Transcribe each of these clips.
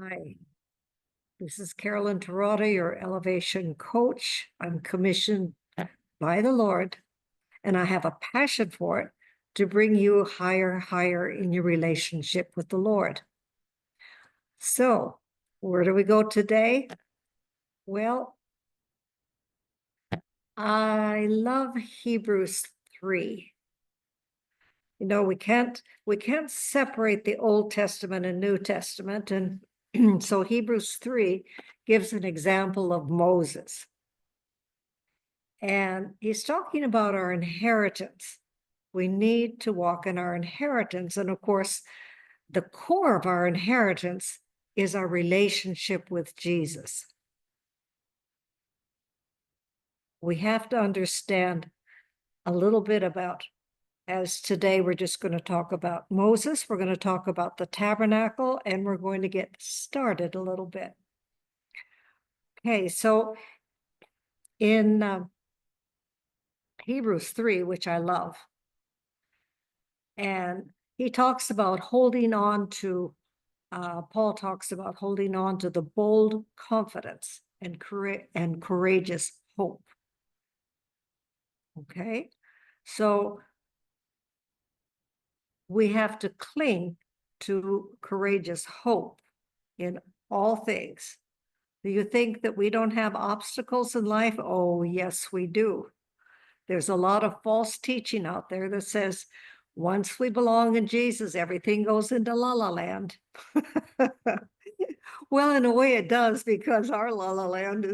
Hi, this is Carolyn Terada, your elevation coach. I'm commissioned by the Lord, and I have a passion for it to bring you higher in your relationship with the Lord. So, where do we go today? Well, I love Hebrews 3. You know, we can't separate the Old Testament and New Testament, and so Hebrews 3 gives an example of Moses. And he's talking about our inheritance. We need to walk in our inheritance. And of course, the core of our inheritance is our relationship with Jesus. We have to understand a little bit about, as today we're just going to talk about Moses, we're going to talk about the tabernacle, and we're going to get started a little bit. Okay, so in Hebrews 3, which I love, and he talks about holding on to, Paul talks about holding on to the bold confidence and courageous hope. Okay, so we have to cling to courageous hope in all things. Do you think that we don't have obstacles in life? Oh, yes, we do. There's a lot of false teaching out there that says once we belong in Jesus, everything goes into la la land. Well, in a way it does, because our la la land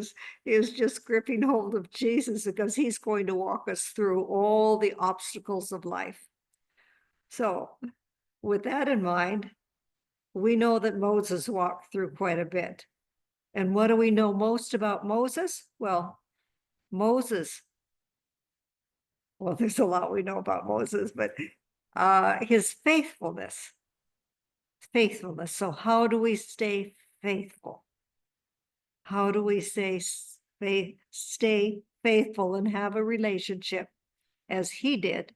is just gripping hold of Jesus, because he's going to walk us through all the obstacles of life. So with that in mind, we know that Moses walked through quite a bit. And what do we know most about Moses? Well, there's a lot we know about Moses, but his faithfulness. So how do we stay faithful? How do we stay faithful and have a relationship as he did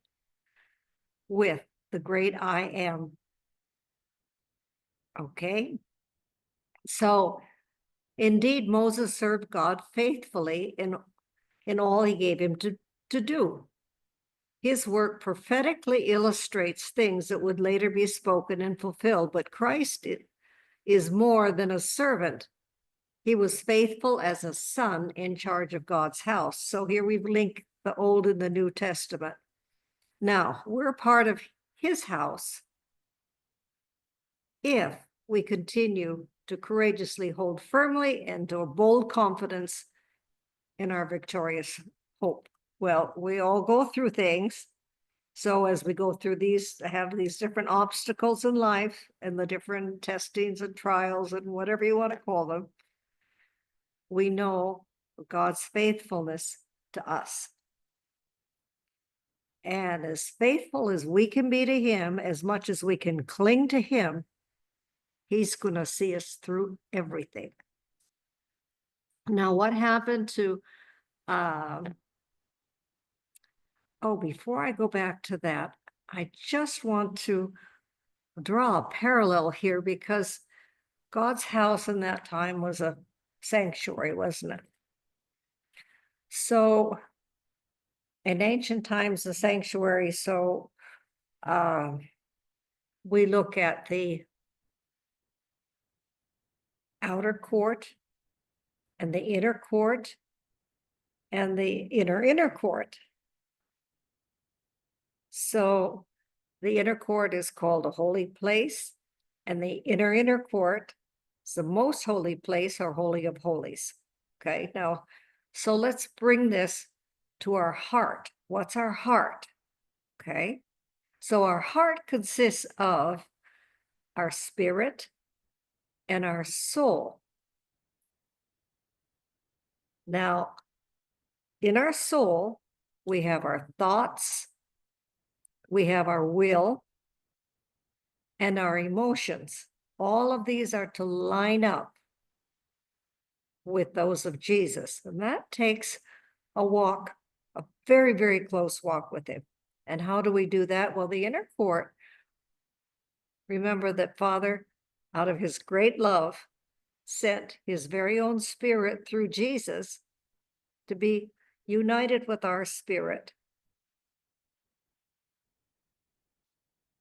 with the great I am? Okay. So indeed, Moses served God faithfully in all he gave him to do. His work prophetically illustrates things that would later be spoken and fulfilled, but Christ is more than a servant. He was faithful as a son in charge of God's house. So here we've linked the Old and the New Testament. Now, we're part of his house if we continue to courageously hold firmly and to a bold confidence in our victorious hope. Well, we all go through things. So as we go through have these different obstacles in life and the different testings and trials and whatever you want to call them, we know God's faithfulness to us. And as faithful as we can be to him, as much as we can cling to him, he's going to see us through everything. Now, what happened to, before I go back to that, I just want to draw a parallel here, because God's house in that time was a sanctuary, wasn't it? So in ancient times, the sanctuary, so we look at the outer court and the inner court and the inner court. So the inner court is called a holy place, and the inner court is the most holy place, or holy of holies. Okay, now, so let's bring this to our heart. What's our heart? Okay, so our heart consists of our spirit and our soul. Now, in our soul, we have our thoughts, we have our will, and our emotions. All of these are to line up with those of Jesus. And that takes a walk, a very close walk with him. And how do we do that? Well, the inner court, remember that Father, out of his great love, sent his very own spirit through Jesus to be united with our spirit.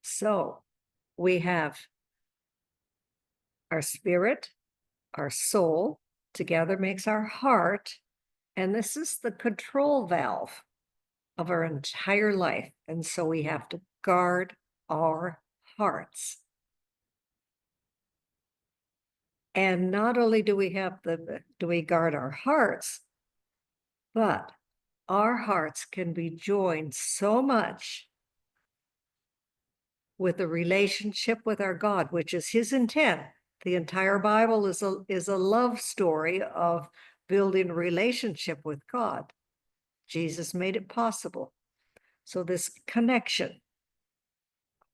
So we have our spirit, our soul, together makes our heart, and this is the control valve of our entire life. And so we have to guard our hearts. And not only do we guard our hearts, but our hearts can be joined so much with a relationship with our God, which is his intent. The entire Bible is a love story of building a relationship with God. Jesus made it possible. So this connection.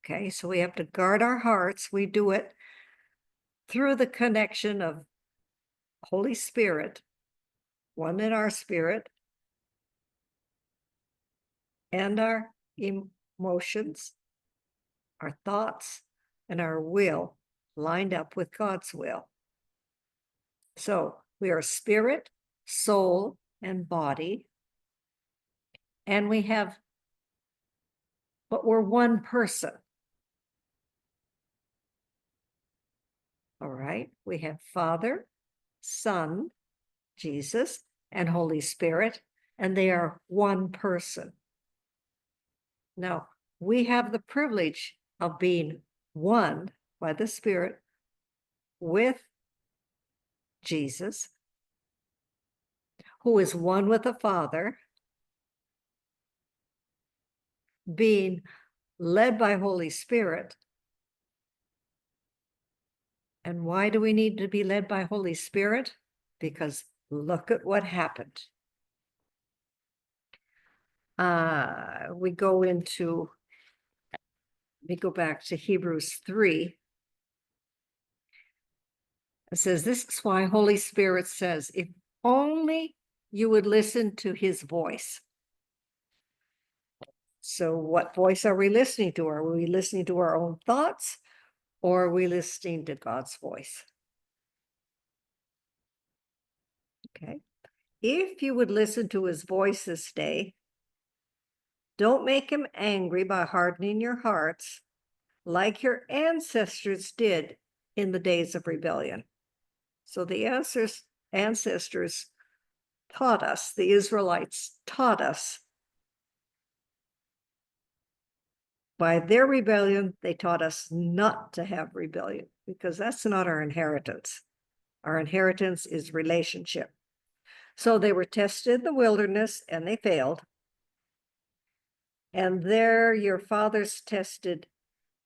Okay, so we have to guard our hearts. We do it through the connection of Holy Spirit, one in our spirit, and our emotions, our thoughts, and our will lined up with God's will. So we are spirit, soul, and body. And but we're one person. All right, we have Father, Son, Jesus, and Holy Spirit, and they are one person. Now, we have the privilege of being one by the Spirit with Jesus, who is one with the Father, being led by Holy Spirit. And why do we need to be led by Holy Spirit? Because look at what happened. We go back to Hebrews 3. It says, this is why Holy Spirit says, if only you would listen to his voice. So what voice are we listening to? Are we listening to our own thoughts, or are we listening to God's voice? Okay. If you would listen to his voice this day, don't make him angry by hardening your hearts like your ancestors did in the days of rebellion. So the ancestors taught us, the Israelites taught us, by their rebellion, they taught us not to have rebellion, because that's not our inheritance. Our inheritance is relationship. So they were tested in the wilderness and they failed. And there your fathers tested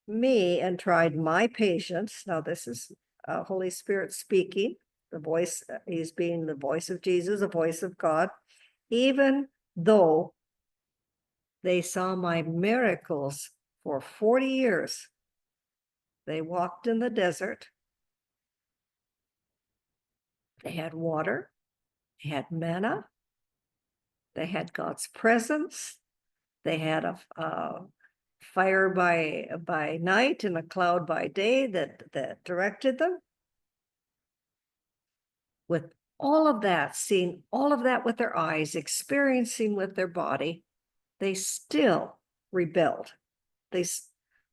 me and tried my patience. Now this is Holy Spirit speaking, the voice, he's being the voice of Jesus, the voice of God, even though they saw my miracles for 40 years. They walked in the desert. They had water, they had manna, they had God's presence, they had a fire by night and a cloud by day that directed them. With all of that, seeing all of that with their eyes, experiencing with their body, they still rebelled.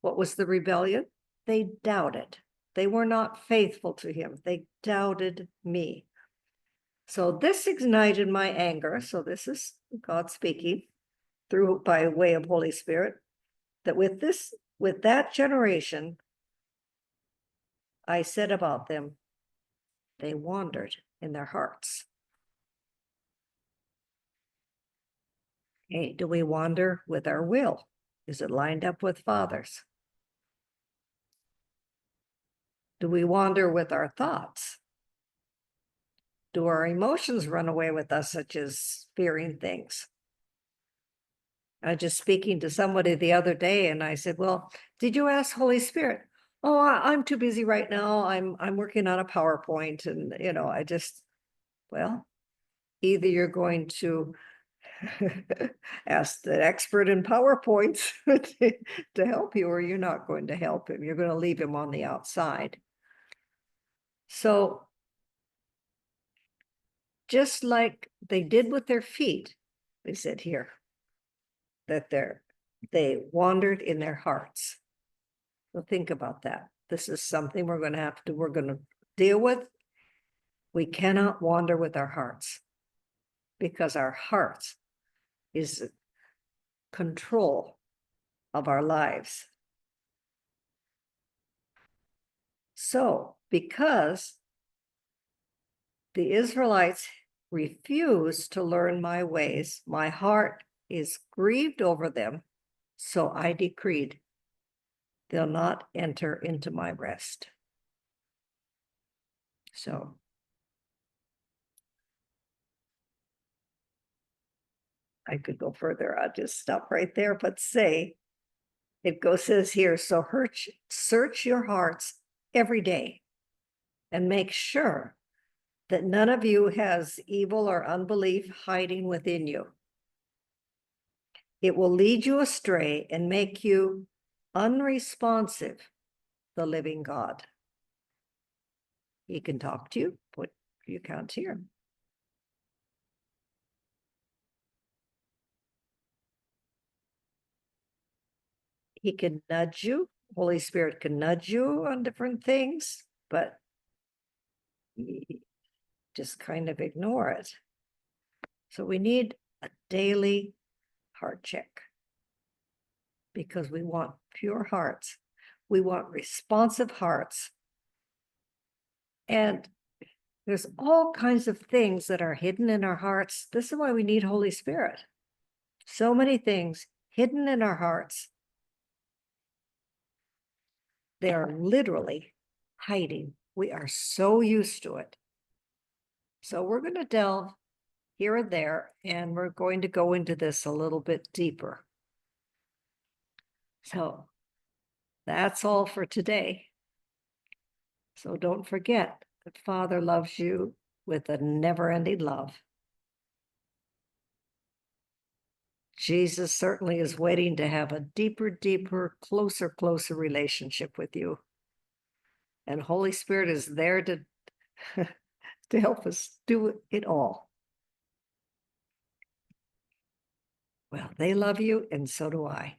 What was the rebellion? They doubted. They were not faithful to him. They doubted me. So this ignited my anger. So this is God speaking through by way of Holy Spirit, that with that generation, I said about them, they wandered in their hearts. Okay, do we wander with our will? Is it lined up with Father's? Do we wander with our thoughts? Do our emotions run away with us, such as fearing things? I was just speaking to somebody the other day, and I said, well, did you ask Holy Spirit? Oh, I'm too busy right now. I'm working on a PowerPoint, and well, either you're going to ask the expert in PowerPoints to help you, or you're not going to help him. You're going to leave him on the outside. So just like they did with their feet, they said here, that they wandered in their hearts. So think about that. This is something we're going to deal with. We cannot wander with our hearts because our hearts is control of our lives. So, because the Israelites refused to learn my ways, my heart is grieved over them. So I decreed, they'll not enter into my rest. So I could go further. I'll just stop right there, but says here, so search your hearts every day and make sure that none of you has evil or unbelief hiding within you. It will lead you astray and make you unresponsive, the living God. He can talk to you, but you can't hear him. He can nudge you. Holy Spirit can nudge you on different things, but you just kind of ignore it. So we need a daily heart check because we want pure hearts. We want responsive hearts. And there's all kinds of things that are hidden in our hearts. This is why we need Holy Spirit. So many things hidden in our hearts. They are literally hiding. We are so used to it. So we're going to delve here and there, and we're going to go into this a little bit deeper. So that's all for today. So don't forget that Father loves you with a never-ending love. Jesus certainly is waiting to have a deeper, closer relationship with you. And Holy Spirit is there to, to help us do it all. Well, they love you, and so do I.